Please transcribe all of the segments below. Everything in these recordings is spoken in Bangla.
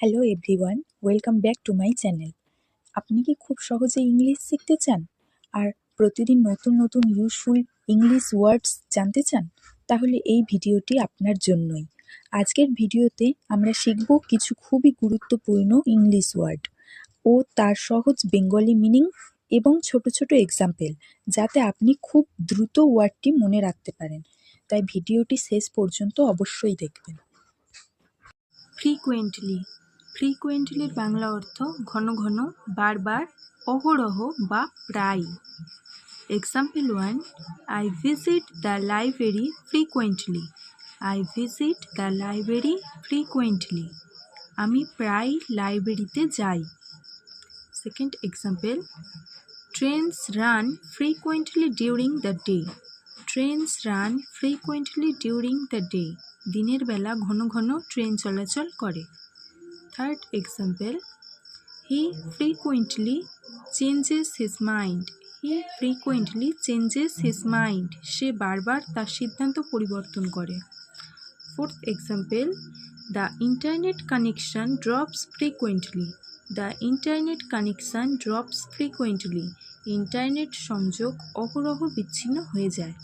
Hello everyone, welcome back to my channel. আপনি কি খুব সহজে ইংলিশ শিখতে চান আর প্রতিদিন নতুন নতুন ইউজফুল ইংলিশ ওয়ার্ডস জানতে চান? তাহলে এই ভিডিওটি আপনার জন্যই। আজকের ভিডিওতে আমরা শিখব কিছু খুবই গুরুত্বপূর্ণ ইংলিশ ওয়ার্ড ও তার সহজ বেঙ্গলি মিনিং এবং ছোট ছোট এক্সাম্পল, যাতে আপনি খুব দ্রুত ওয়ার্ডটি মনে রাখতে পারেন। তাই ভিডিওটি শেষ পর্যন্ত অবশ্যই দেখবেন। ফ্রিকুয়েন্টলি। ফ্রিকুয়েন্টলির বাংলা অর্থ ঘন ঘন, বারবার, অহরহ বা প্রায়। Example 1, I visit the library frequently. I visit the library frequently. আমি প্রায় লাইব্রেরিতে যাই। Second example, trains run frequently during the day. Trains run frequently during the day. দিনের বেলা ঘন ঘন ট্রেন চলাচল করে। থার্ড এক্সাম্পল, হি ফ্রিকুয়েন্টলি চেঞ্জেস হিজ মাইন্ড। হি ফ্রিকুয়েন্টলি চেঞ্জেস হিজ মাইন্ড। সে বারবার তার সিদ্ধান্ত পরিবর্তন করে। Fourth example, the internet connection drops frequently. The internet connection drops frequently. Internet সংযোগ অহরহ বিচ্ছিন্ন হয়ে যায়।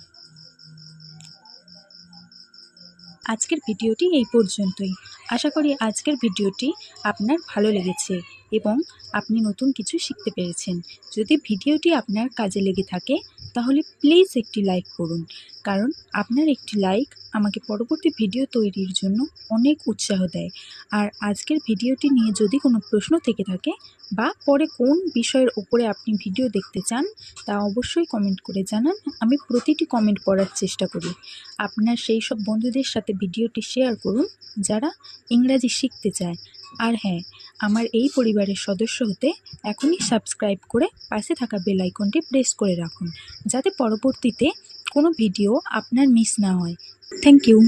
আজকের ভিডিওটি এই পর্যন্তই। আশা করি আজকের ভিডিওটি আপনার ভালো লেগেছে এবং আপনি নতুন কিছু শিখতে পেরেছেন। যদি ভিডিওটি আপনার কাজে লেগে থাকে তাহলে প্লিজ একটি লাইক করুন, কারণ আপনার একটি লাইক আমাকে পরবর্তী ভিডিও তৈরির জন্য অনেক উৎসাহ দেয়। আর আজকের ভিডিওটি নিয়ে যদি কোনো প্রশ্ন থেকে থাকে বা পরে কোন বিষয়ের ওপরে আপনি ভিডিও দেখতে চান, তা অবশ্যই কমেন্ট করে জানান। আমি প্রতিটি কমেন্ট পড়ার চেষ্টা করি। আপনার সেই সব বন্ধুদের সাথে ভিডিওটি শেয়ার করুন যারা ইংরাজি শিখতে চায়। আর হ্যাঁ, আমার এই পরিবারের সদস্য হতে এখনই সাবস্ক্রাইব করে পাশে থাকা বেল আইকনটি প্রেস করে রাখুন, যাতে পরবর্তীতে কোনো ভিডিও আপনার মিস না হয়। Thank you.